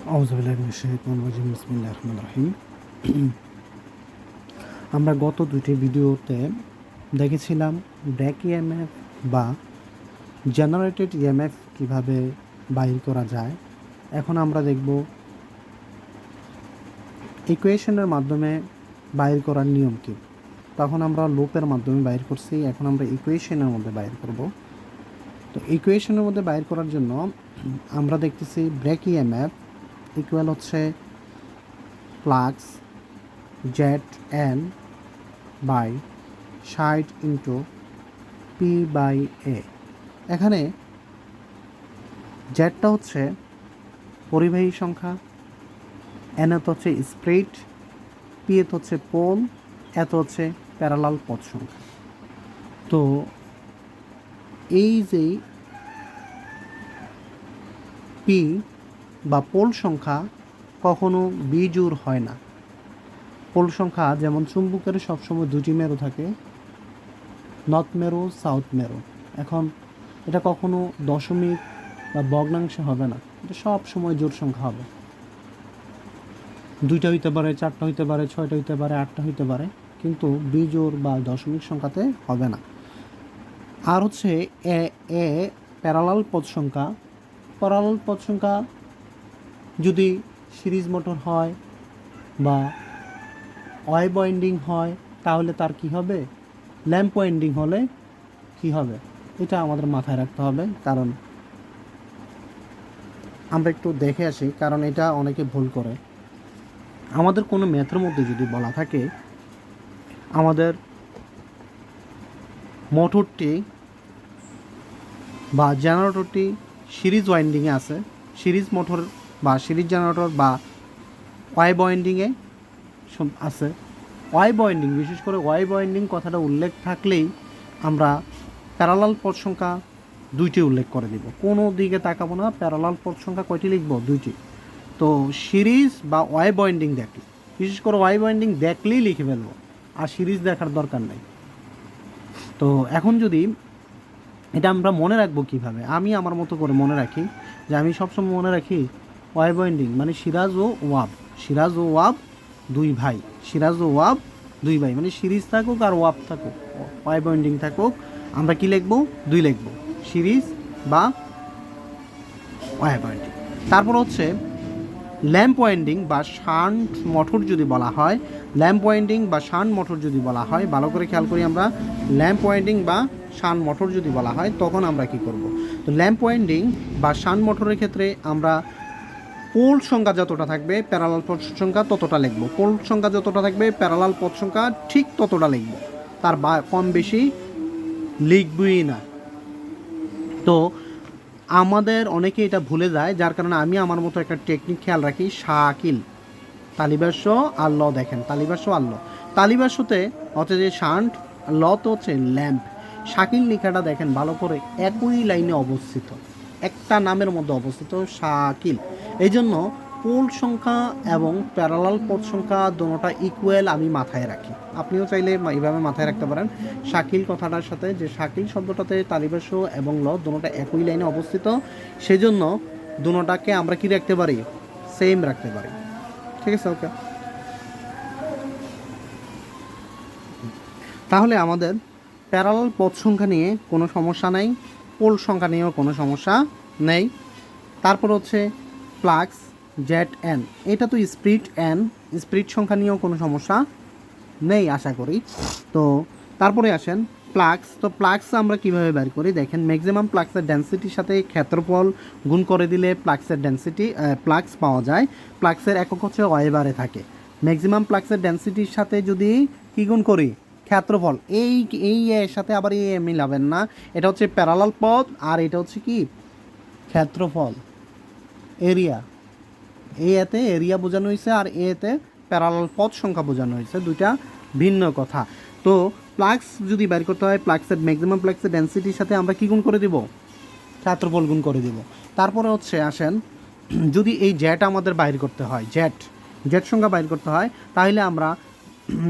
আউযুবিল্লাহি মিনাশ শাইতানির রাজিম বিসমিল্লাহির রহমানির রহিম। আমরা গত দুটি ভিডিওতে দেখেছিলাম ব্রেক ইএমএফ বা জেনারেটেড ইএমএফ কীভাবে বাইর করা যায়। এখন আমরা দেখব ইকুয়েশনের মাধ্যমে বাইর করার নিয়ম কী। তখন আমরা লুপের মাধ্যমে বাইর করছি, এখন আমরা ইকুয়েশনের মধ্যে বাইর করব। তো ইকুয়েশনের মধ্যে বাইর করার জন্য আমরা দেখতেছি ব্রেক ইএমএফ ইকুয়াল হচ্ছে flux Z N by 60 into P by A. এখানে জেডটা হচ্ছে পরিবাহী সংখ্যা, এন এত হচ্ছে স্প্রিট, পি এত হচ্ছে পোল, এত হচ্ছে প্যারালাল পথ সংখ্যা। তো এই যে পি বা পোল সংখ্যা কখনো বিজোড় হয় না। পোল সংখ্যা যেমন চুম্বকের সবসময় দুটি মেরু থাকে, নর্থ মেরু সাউথ মেরু। এখন এটা কখনো দশমিক বা ভগ্নাংশে হবে না, এটা সব সময় জোড় সংখ্যা হবে। দুইটা হইতে পারে, চারটা হইতে পারে, ছয়টা হইতে পারে, আটটা হইতে পারে, কিন্তু বিজোড় বা দশমিক সংখ্যাতে হবে না। আর হচ্ছে এ এ প্যারালাল পথ সংখ্যা। প্যারালাল পথ সংখ্যা যদি সিরিজ মোটর হয় বা ওয়েভ ওয়াইন্ডিং হয় তাহলে তার কি হবে, ল্যাম্প ওয়াইন্ডিং হলে কি হবে, এটা আমাদের মাথায় রাখতে হবে। কারণ আমরা একটু দেখে আসি, কারণ এটা অনেকে ভুল করে। আমাদের কোনো ম্যাথের মধ্যে যদি বলা থাকে আমাদের মোটরটি বা জেনারেটরটি সিরিজ ওয়াইন্ডিংয়ে আছে, সিরিজ মোটর বা সিরিজ জেনারেটর বা ওয়েভ ওয়াইন্ডিংয়ে আছে, ওয়েভ ওয়াইন্ডিং, বিশেষ করে ওয়েভ ওয়াইন্ডিং কথাটা উল্লেখ থাকলেই আমরা প্যারালাল পথ সংখ্যা দুইটি উল্লেখ করে দিব। কোনো দিকে তাকাবো না, প্যারালাল পথ সংখ্যা কয়টি লিখব, দুইটি। তো সিরিজ বা ওয়েভ ওয়াইন্ডিং দেখলে, বিশেষ করে ওয়েভ ওয়াইন্ডিং দেখলেই লিখে ফেলবো, আর সিরিজ দেখার দরকার নেই। তো এখন যদি এটা আমরা মনে রাখবো কীভাবে, আমি আমার মতো করে মনে রাখি যে আমি সবসময় মনে রাখি ওয়েভ ওয়াইন্ডিং মানে সিরাজ ও ওয়াব, সিরাজ ও ওয়াব দুই ভাই, সিরাজ ও ওয়াব দুই ভাই, মানে সিরিজ থাকুক আর ওয়াব থাকুক, ওয়েভ ওয়াইন্ডিং থাকুক, আমরা কি লিখবো, দুই লিখবো, সিরিজ বা ওয়েভ ওয়াইন্ডিং। তারপর হচ্ছে ল্যাম্প ওয়াইন্ডিং বা শান্ট মোটর যদি বলা হয়, ল্যাম্প ওয়াইন্ডিং বা শান্ট মোটর যদি বলা হয়, ভালো করে খেয়াল করি আমরা, ল্যাম্প ওয়াইন্ডিং বা শান্ট মোটর যদি বলা হয় তখন আমরা কি করব। তো ল্যাম্প ওয়াইন্ডিং বা শান্ট মোটরের ক্ষেত্রে আমরা পোল সংখ্যা যতটা থাকবে প্যারালাল পথ সংখ্যা ততটা লিখব, পোল সংখ্যা যতটা থাকবে প্যারালাল পথ সংখ্যা ঠিক ততটা লিখব, তার কম বেশি লিখবই না। তো আমাদের অনেকে এটা ভুলে যায়, যার কারণে আমি আমার মতো একটা টেকনিক খেয়াল রাখি, শাকিল তালিবাস্য আর ল, দেখেন তালিবাস্য আর ল, তালিবাস্যতে হচ্ছে যে শান্ট, ল তো হচ্ছে ল্যাম্প, শাকিল লেখাটা দেখেন ভালো করে একই লাইনে অবস্থিত, একটা নামের মধ্যে অবস্থিত শাকিল। এই জন্য পোল সংখ্যা এবং প্যারালাল পথ সংখ্যা দুটোটা ইকুয়াল আমি মাথায় রাখি। আপনিও চাইলে এইভাবে মাথায় রাখতে পারেন শাকিল কথাটার সাথে, যে শাকিল শব্দটাতে তালিবাস্য এবং ল দুটোটা একই লাইনে অবস্থিত, সেজন্য দুটোটাকে আমরা কি রাখতে পারি, সেম রাখতে পারি। ঠিক আছে, ওকে। তাহলে আমাদের প্যারালাল পথ সংখ্যা নিয়ে কোনো সমস্যা নেই, পোল সংখ্যা নিয়েও কোনো সমস্যা নেই। তারপর হচ্ছে ফ্লাক্স জেড এন, এটা তো স্প্রিট এন, স্প্রিট সংখ্যা নিয়েও কোনো সমস্যা নেই আশা করি। তো তারপরে আসেন ফ্লাক্স। তো ফ্লাক্স আমরা কীভাবে বের করি, দেখেন ম্যাক্সিমাম ফ্লাক্সের ডেন্সিটির সাথে ক্ষেত্রফল গুণ করে দিলে ফ্লাক্সের ডেন্সিটি ফ্লাক্স পাওয়া যায়। ফ্লাক্সের একক হচ্ছে ওয়েবারে থাকে। ম্যাক্সিমাম ফ্লাক্সের ডেন্সিটির সাথে যদি কী গুণ করি, ক্ষেত্রফল, এই এর সাথে আবার এই মিলাবেন না, এটা হচ্ছে প্যারালাল পথ আর এটা হচ্ছে কি ক্ষেত্রফল, এরিয়া। এতে এরিয়া বোঝানো হয়েছে আর এতে প্যারালাল পথ সংখ্যা বোঝানো হয়েছে, দুইটা ভিন্ন কথা। তো ফ্লাক্স যদি বের করতে হয়, ফ্লাক্সের ম্যাক্সিমাম ফ্লাক্সের ডেন্সিটির সাথে আমরা কী গুণ করে দেব, ক্ষেত্রফল গুণ করে দেব। তারপরে হচ্ছে আসেন, যদি এই জেট আমাদের বাইর করতে হয়, জেট সংখ্যা বাইর করতে হয়, তাহলে আমরা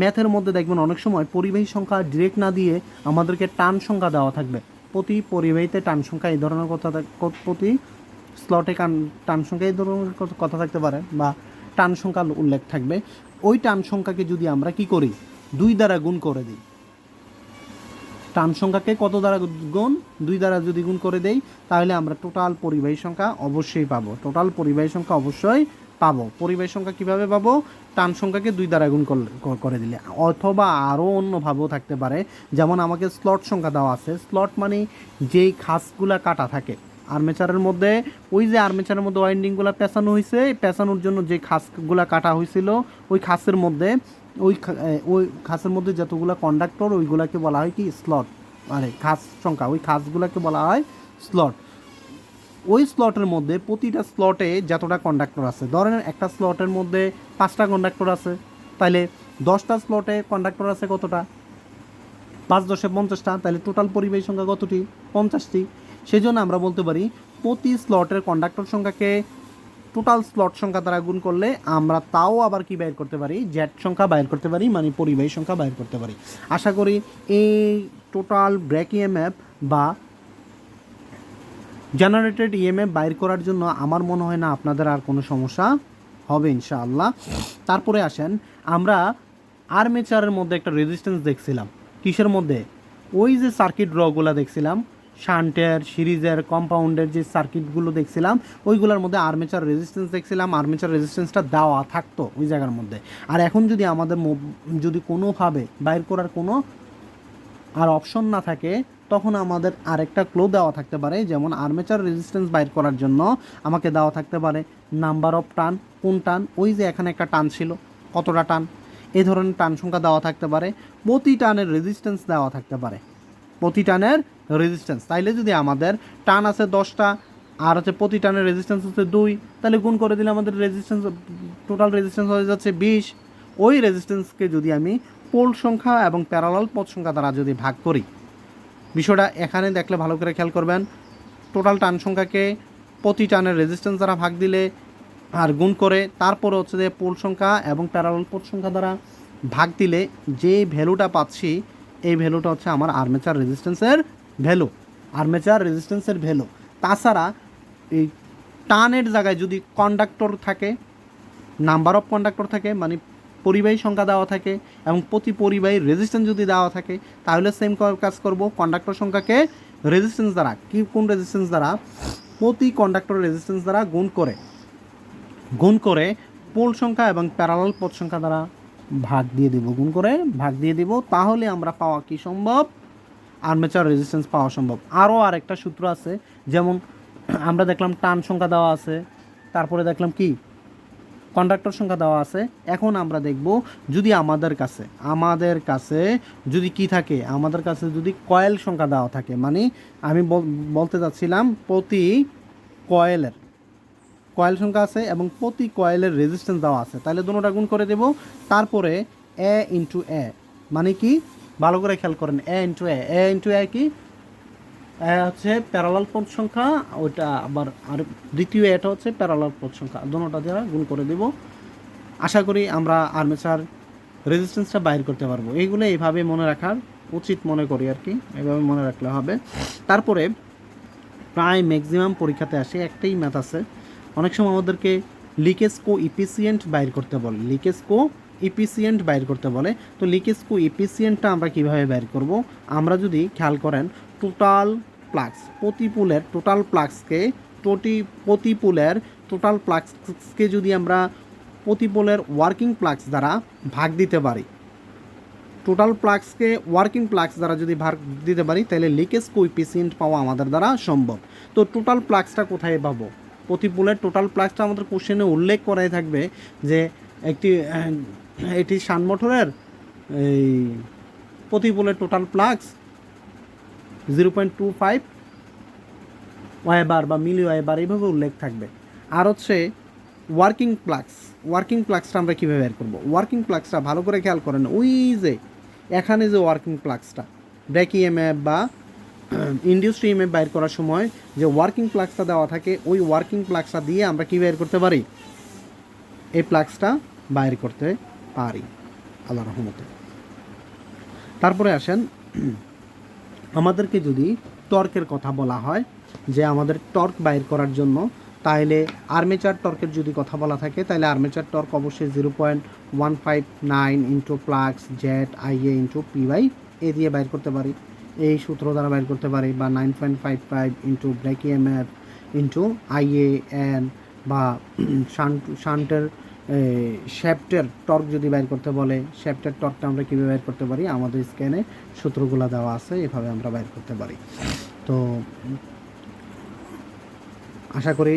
ম্যাথের মধ্যে দেখবেন অনেক সময় পরিবাহী সংখ্যা ডিরেক্ট না দিয়ে আমাদেরকে টান সংখ্যা দেওয়া থাকবে, প্রতি পরিবাহীতে টান সংখ্যা, এই ধরনের কথা, প্রতি স্লটে টান সংখ্যা এই ধরনের কথা থাকতে পারে বা টান সংখ্যা উল্লেখ থাকবে। ওই টান সংখ্যাকে যদি আমরা কি করি 2 দ্বারা গুণ করে দিই, টান সংখ্যাকে কত দ্বারা গুণ 2 দ্বারা যদি গুণ করে দেই তাহলে আমরা টোটাল পরিবাহী সংখ্যা অবশ্যই পাবো। টোটাল পরিবাহী সংখ্যা অবশ্যই পাবো। পরিবাহী সংখ্যা কিভাবে পাবো? টান সংখ্যাকে 2 দ্বারা গুণ করে দিলে, অথবা আরও অন্যভাবেও থাকতে পারে। যেমন আমাকে স্লট সংখ্যা দেওয়া আছে, স্লট মানে যেই খাসগুলা কাটা থাকে আর্মেচারের মধ্যে, ওই যে আর্মেচারের মধ্যে ওয়াইন্ডিংগুলো পেঁচানো হয়েছে, পেঁচানোর জন্য যে খাসগুলা কাটা হয়েছিল ওই খাসের মধ্যে ওই খাসের মধ্যে যতগুলো কন্ডাক্টর ওইগুলাকে বলা হয় কি স্লট, মানে খাস সংখ্যা, ওই খাসগুলোকে বলা হয় স্লট। ওই স্লটের মধ্যে প্রতিটা স্লটে যতটা কন্ডাক্টর আছে, ধরেন একটা স্লটের মধ্যে 5টা কন্ডাক্টর আছে, তাহলে 10টা স্লটে কন্ডাক্টর আছে কতটা? 5 10 50টা, তাহলে টোটাল পরিবাহী সংখ্যা কতটি? 50টি। সেই জন্য আমরা বলতে পারি প্রতি স্লটের কন্ডাক্টর সংখ্যাকে টোটাল স্লট সংখ্যা দ্বারা গুণ করলে আমরা তাও আবার কি বাইর করতে পারি? জেড সংখ্যা বাইর করতে পারি, মানে পরিবাহী সংখ্যা বাইর করতে পারি। আশা করি এই টোটাল ব্রেক ইএমএফ বা জেনারেটেড ইএমএফ বাইর করার জন্য আমার মনে হয় না আপনাদের আর কোনো সমস্যা হবে ইনশাআল্লাহ। তারপরে আসেন, আমরা আর্মেচারের মধ্যে একটা রেজিস্ট্যান্স দেখছিলাম। কিসের মধ্যে? ওই যে সার্কিট ড্রগুলো দেখছিলাম, শান্টের, সিরিজের, কম্পাউন্ডের যে সার্কিটগুলো দেখছিলাম, ওইগুলোর মধ্যে আর্মেচার রেজিস্ট্যান্স দেখছিলাম। আর্মেচার রেজিস্ট্যান্সটা দেওয়া থাকতো ওই জায়গার মধ্যে। আর এখন যদি আমাদের যদি কোনোভাবে বাইর করার কোনো আর অপশন না থাকে, তখন আমাদের আরেকটা ক্লো দেওয়া থাকতে পারে। যেমন আর্মেচার রেজিস্ট্যান্স বাইর করার জন্য আমাকে দেওয়া থাকতে পারে নাম্বার অফ টান, কোন টান, ওই যে এখানে একটা টান ছিল, কতটা টান, এই ধরনের টান সংখ্যা দেওয়া থাকতে পারে। প্রতি টানের রেজিস্ট্যান্স দেওয়া থাকতে পারে, প্রতি টানের রেজিস্ট্যান্স। তাইলে যদি আমাদের টান আছে 10টা আর হচ্ছে প্রতি টানের রেজিস্ট্যান্স হচ্ছে 2, তাহলে গুণ করে দিলে আমাদের রেজিস্ট্যান্স, টোটাল রেজিস্ট্যান্স হয়ে যাচ্ছে 20। ওই রেজিস্ট্যান্সকে যদি আমি পোল সংখ্যা এবং প্যারালাল পথ সংখ্যা দ্বারা যদি ভাগ করি, বিষয়টা এখানে দেখলে ভালো করে খেয়াল করবেন। টোটাল টান সংখ্যাকে প্রতি টানের রেজিস্ট্যান্স দ্বারা ভাগ দিলে আর গুণ করে তারপরে হচ্ছে যে পোল সংখ্যা এবং প্যারালাল পথ সংখ্যা দ্বারা ভাগ দিলে যে ভ্যালুটা পাচ্ছি, এই ভ্যালুটা হচ্ছে আমার আর্মেচার রেজিস্ট্যান্সের ভ্যালু, আর্মেচার রেজিস্ট্যান্সের ভ্যালু। তাছাড়া এই টানের জায়গায় যদি কন্ডাক্টর থাকে, নাম্বার অফ কন্ডাক্টর থাকে, মানে পরিবাহী সংখ্যা দেওয়া থাকে এবং প্রতি পরিবাহীর রেজিস্ট্যান্স যদি দেওয়া থাকে, তাহলে সেম কাজ করব। কন্ডাক্টর সংখ্যাকে রেজিস্ট্যান্স দ্বারা, কোন রেজিস্ট্যান্স দ্বারা? প্রতি কন্ডাক্টর রেজিস্ট্যান্স দ্বারা গুণ করে পোল সংখ্যা এবং প্যারালাল পথ সংখ্যা দ্বারা ভাগ দিয়ে দেব, গুণ করে ভাগ দিয়ে দেব। তাহলে আমরা পাওয়া কি সম্ভব? আর্মেচার রেজিস্ট্যান্স পাওয়া সম্ভব। আরও আরেকটা সূত্র আছে, যেমন আমরা দেখলাম টান সংখ্যা দেওয়া আছে, তারপরে দেখলাম কি কন্ডাক্টর সংখ্যা দেওয়া আছে। এখন আমরা দেখব যদি আমাদের কাছে যদি কি থাকে, আমাদের কাছে যদি কয়েল সংখ্যা দেওয়া থাকে, মানে আমি বলতে চাচ্ছিলাম প্রতি কয়েল সংখ্যা আছে এবং প্রতি কয়েলের রেজিস্ট্যান্স দেওয়া আছে, তাহলে দুটোটা গুণ করে দেব। তারপরে এ ইন্টু এ, মানে কি ভালো করে খেয়াল করেন, এ ইন্টু এ কি? হচ্ছে প্যারালাল পথ সংখ্যা, ওইটা আবার আর দ্বিতীয় এটা হচ্ছে প্যারালাল পথ সংখ্যা, দুটোটা দ্বারা গুণ করে দেব। আশা করি আমরা আর্মেচার রেজিস্ট্যান্সটা বাইর করতে পারবো। এইগুলো এইভাবে মনে রাখার উচিত মনে করি আর কি, এইভাবে মনে রাখলে হবে। তারপরে প্রায় ম্যাক্সিমাম পরীক্ষাতে আসে একটাই ম্যাথ আছে, অনেক সময় আমাদেরকে লিকেজ কো ইফিসিয়েন্ট বাইর করতে বলে, তো লিকেজ কো ইফিসিয়েন্টটা আমরা কীভাবে বাইর করব? আমরা যদি খেয়াল করেন, টোটাল প্লাক্স, প্রতি পুলের টোটাল প্লাক্সকে যদি আমরা প্রতি পোলের ওয়ার্কিং প্লাক্স দ্বারা ভাগ দিতে পারি, টোটাল প্লাক্সকে ওয়ার্কিং প্লাক্স দ্বারা যদি ভাগ দিতে পারি, তাহলে লিকেজ কোএফিসিয়েন্ট পাওয়া আমাদের দ্বারা সম্ভব। তো টোটাল প্লাক্সটা কোথায় পাবো? প্রতি পোলের টোটাল প্লাক্সটা আমাদের কোশ্চেনে উল্লেখ করাই থাকবে যে এটি শান্ট মোটরের এই প্রতি পোলের টোটাল প্লাক্স 0.25 ওয়েবার বা মিলি ওয়েবার, এইভাবে উল্লেখ থাকবে। আর হচ্ছে ওয়ার্কিং প্লাক্সটা আমরা কীভাবে বের করবো? ওয়ার্কিং প্লাক্সটা ভালো করে খেয়াল করেন, ওই যে এখানে যে ওয়ার্কিং প্লাক্সটা ব্রেক ইএমএফ বা ইনডিউসড ইএমএফ বাইর করার সময় যে ওয়ার্কিং প্লাক্সটা দেওয়া থাকে, ওই ওয়ার্কিং প্লাক্সটা দিয়ে আমরা কী বের করতে পারি? এই প্লাক্সটা বাইর করতে পারি আল্লাহর রহমতে। তারপরে আসেন, আমাদেরকে যদি টর্কের কথা বলা হয়, যে আমাদের টর্ক বাইর করার জন্য তাহলে আর্মেচার টর্কের যদি কথা বলা থাকে তাহলে আর্মেচার টর্ক অবশ্যই 0.159 into flux Z I A into P by A দিয়ে বাইর করতে পারি, এই সূত্র দ্বারা বাইর করতে পারি, বা 9.55 into brake EMF into IA N, বা শান্টের শ্যাফটের টর্ক যদি বাইর করতে বলে শ্যাফটের টর্কটা আমরা কীভাবে বাইর করতে পারি, আমাদের স্ক্যানে সূত্রগুলো দেওয়া আছে, এভাবে আমরা বাইর করতে পারি। তো আশা করি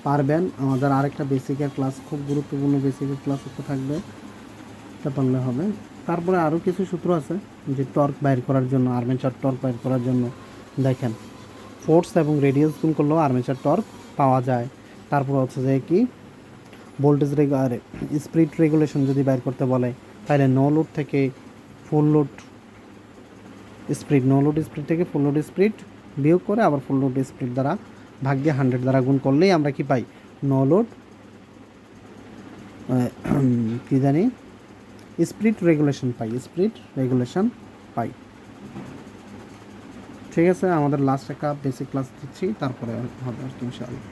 পারবেন। আমাদের আরেকটা বেসিকের ক্লাস, খুব গুরুত্বপূর্ণ বেসিকের ক্লাস একটু থাকবে, এটা পারলে হবে। তারপরে আরও কিছু সূত্র আছে যে টর্ক বাইর করার জন্য, আর্মেচার টর্ক বাইর করার জন্য দেখেন ফোর্স এবং রেডিয়াস গুণ করলেও আর্মেচার টর্ক পাওয়া যায়। তারপর হচ্ছে যে কি ভোল্টেজ স্পিড রেগুলেশন যদি বাইর করতে বলে তাহলে নো লোড থেকে full load speed, no load speed থেকে ফুল লোড স্পিড বিয়োগ করে আবার ফুল লোড স্পিড দ্বারা ভাগ দিয়ে 100 দ্বারা গুণ করলেই আমরা কি পাই, নো লোড কি জানি স্পিড রেগুলেশন পাই, স্পিড রেগুলেশন পাই। ঠিক আছে, আমাদের লাস্ট একটা বেসিক ক্লাস দিচ্ছি, তারপরে হবে আর কি ইনশাআল্লাহ।